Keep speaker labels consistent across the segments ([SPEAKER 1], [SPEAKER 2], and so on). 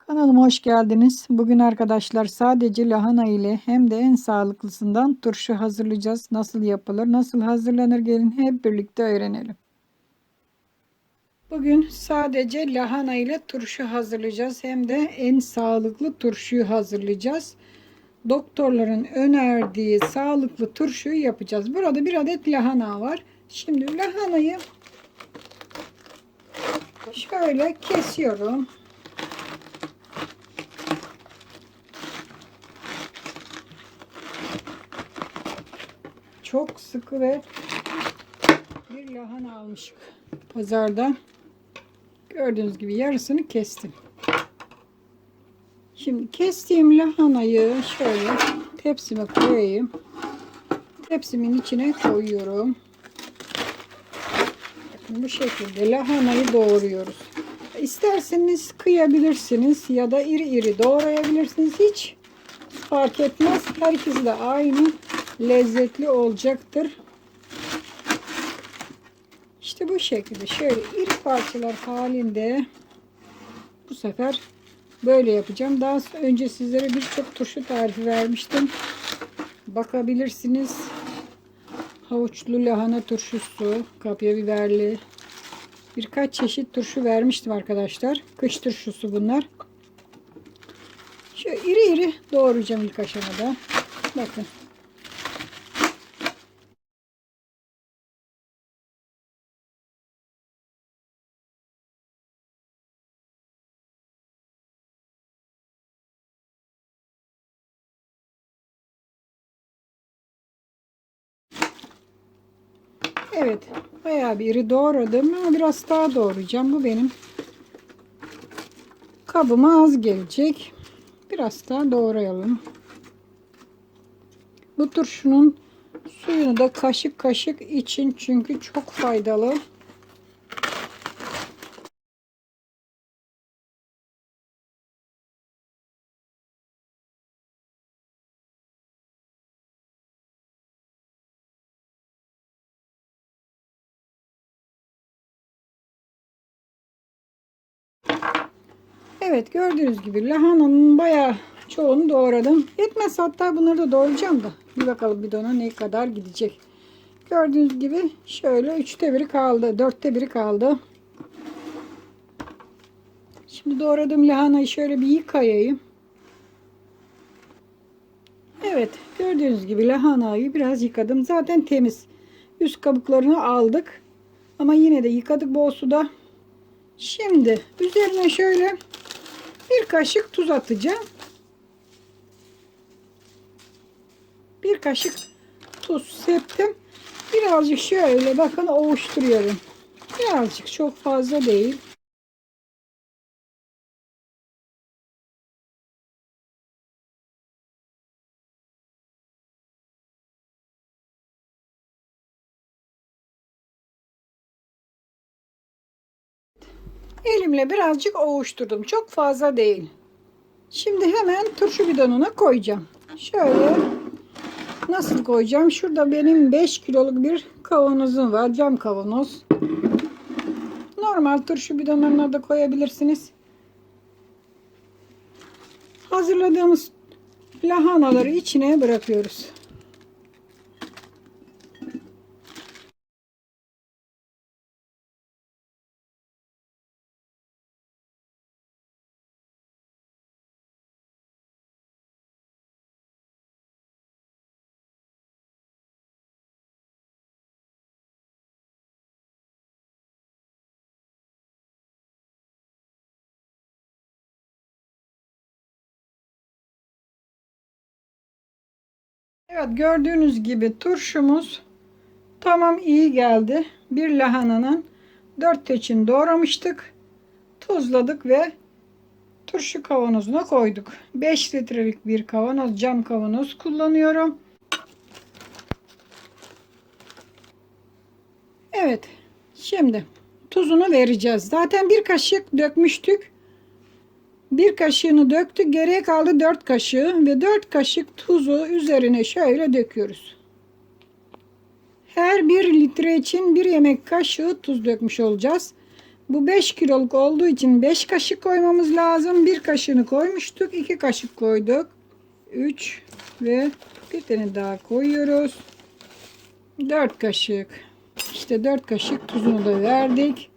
[SPEAKER 1] Kanalıma hoş geldiniz. Bugün arkadaşlar sadece lahana ile hem de en sağlıklısından turşu hazırlayacağız. Nasıl yapılır, nasıl hazırlanır gelin hep birlikte öğrenelim. Bugün sadece lahana ile turşu hazırlayacağız. Hem de en sağlıklı turşuyu hazırlayacağız. Doktorların önerdiği sağlıklı turşuyu yapacağız. Burada bir adet lahana var. Şimdi lahanayı şöyle kesiyorum. Çok sıkı ve bir lahana almışım pazarda. Gördüğünüz gibi yarısını kestim. Şimdi kestiğim lahanayı şöyle tepsime koyayım. Tepsimin içine koyuyorum. Bakın bu şekilde lahanayı doğruyoruz. İsterseniz kıyabilirsiniz ya da iri iri doğrayabilirsiniz. Hiç fark etmez. Her ikisi de aynı lezzetli olacaktır. İşte bu şekilde şöyle iri parçalar halinde bu sefer böyle yapacağım. Daha önce sizlere birçok turşu tarifi vermiştim. Bakabilirsiniz. Havuçlu lahana turşusu, kapya biberli. Birkaç çeşit turşu vermiştim arkadaşlar. Kış turşusu bunlar. Şöyle iri iri doğrayacağım ilk aşamada. Bakın. Evet. Bayağı bir iri doğradım ama biraz daha doğrayacağım. Bu benim kabıma az gelecek. Biraz daha doğrayalım. Bu turşunun suyunu da kaşık kaşık için çünkü çok faydalı. Evet, gördüğünüz gibi lahananın bayağı çoğunu doğradım. Yetmez, hatta bunları da doğrayacağım da. Bir bakalım bidona ne kadar gidecek. Gördüğünüz gibi şöyle 1/3 kaldı. 1/4 kaldı. Şimdi doğradığım lahanayı şöyle bir yıkayayım. Evet, gördüğünüz gibi lahanayı biraz yıkadım. Zaten temiz. Üst kabuklarını aldık. Ama yine de yıkadık bol suda. Şimdi üzerine şöyle bir kaşık tuz atacağım. Bir kaşık tuz septim. Birazcık şöyle bakın ovuşturuyorum. Birazcık, çok fazla değil. Elimle birazcık ovuşturdum. Çok fazla değil. Şimdi hemen turşu bidonuna koyacağım. Şöyle nasıl koyacağım? Şurada benim 5 kiloluk bir kavanozum var. Cam kavanoz. Normal turşu bidonlarına da koyabilirsiniz. Hazırladığımız lahanaları içine bırakıyoruz. Evet, gördüğünüz gibi turşumuz tamam, iyi geldi. Bir lahananın 4 için doğramıştık. Tuzladık ve turşu kavanozuna koyduk. 5 litrelik bir kavanoz, cam kavanoz kullanıyorum. Evet, şimdi tuzunu vereceğiz. Zaten bir kaşık dökmüştük. Bir kaşığını döktük. Geriye kaldı 4 kaşığı ve 4 kaşık tuzu üzerine şöyle döküyoruz. Her 1 litre için 1 yemek kaşığı tuz dökmüş olacağız. Bu 5 kiloluk olduğu için 5 kaşık koymamız lazım. 1 kaşığını koymuştuk. 2 kaşık koyduk. 3 ve bir tane daha koyuyoruz. 4 kaşık. İşte 4 kaşık tuzunu da verdik.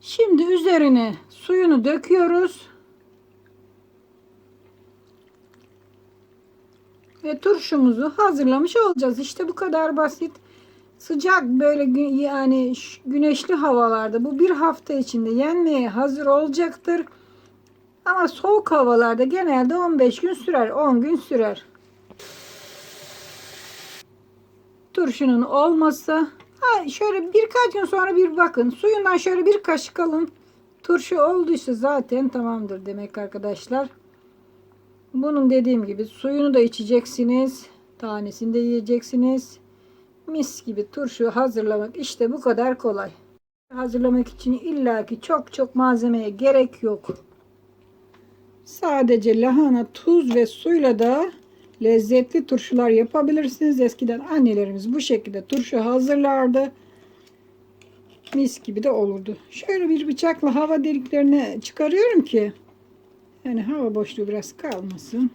[SPEAKER 1] Şimdi üzerine suyunu döküyoruz. Ve turşumuzu hazırlamış olacağız. İşte bu kadar basit. Sıcak böyle yani güneşli havalarda bu bir hafta içinde yenmeye hazır olacaktır. Ama soğuk havalarda genelde 15 gün sürer, 10 gün sürer. Turşunun olmasa şöyle birkaç gün sonra bir bakın. Suyundan şöyle bir kaşık alın. Turşu olduysa zaten tamamdır demek arkadaşlar. Bunun dediğim gibi suyunu da içeceksiniz. Tanesini de yiyeceksiniz. Mis gibi turşu hazırlamak işte bu kadar kolay. Hazırlamak için illaki çok malzemeye gerek yok. Sadece lahana, tuz ve suyla da lezzetli turşular yapabilirsiniz. Eskiden annelerimiz bu şekilde turşu hazırlardı. Mis gibi de olurdu. Şöyle bir bıçakla hava deliklerini çıkarıyorum ki yani hava boşluğu biraz kalmasın.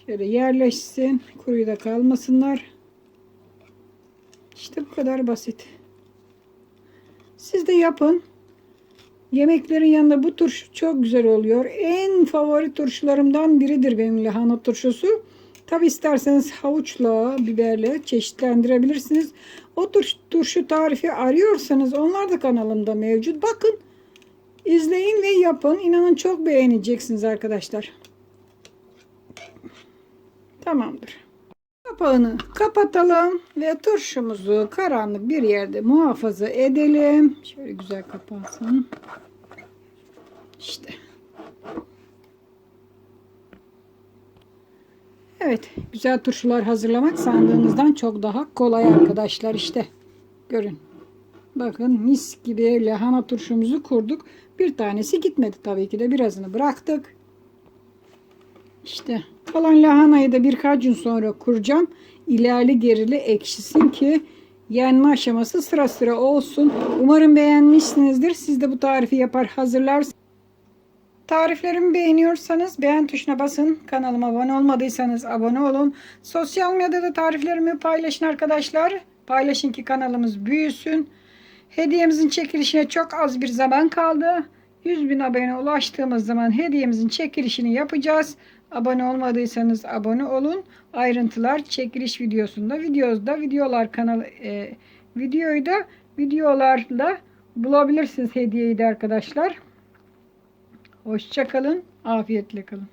[SPEAKER 1] Şöyle yerleşsin. Kuruyu da kalmasınlar. İşte bu kadar basit. Siz de yapın. Yemeklerin yanında bu turşu çok güzel oluyor. En favori turşularımdan biridir benim lahana turşusu. Tabi isterseniz havuçla, biberle çeşitlendirebilirsiniz. O turşu tarifi arıyorsanız onlar da kanalımda mevcut. Bakın, izleyin ve yapın. İnanın çok beğeneceksiniz arkadaşlar. Tamamdır. Kapağını kapatalım ve turşumuzu karanlık bir yerde muhafaza edelim. Şöyle güzel kapansın. İşte. Evet, güzel turşular hazırlamak sandığınızdan çok daha kolay arkadaşlar. İşte görün. Bakın mis gibi lahana turşumuzu kurduk. Bir tanesi gitmedi tabii ki de, birazını bıraktık. İşte kalan lahanayı da birkaç gün sonra kuracağım. İlerli gerili ekşisin ki yenme aşaması sıra sıra olsun. Umarım beğenmişsinizdir. Siz de bu tarifi yapar hazırlarsınız. Tariflerimi beğeniyorsanız beğen tuşuna basın. Kanalıma abone olmadıysanız abone olun. Sosyal medyada tariflerimi paylaşın arkadaşlar. Paylaşın ki kanalımız büyüsün. Hediyemizin çekilişine çok az bir zaman kaldı. 100.000 abone ulaştığımız zaman hediyemizin çekilişini yapacağız. Abone olmadıysanız abone olun. Ayrıntılar çekiliş videosunda. Videolar kanalı videoyu da videolarla bulabilirsiniz hediyeyi de arkadaşlar. Hoşça kalın. Afiyetle kalın.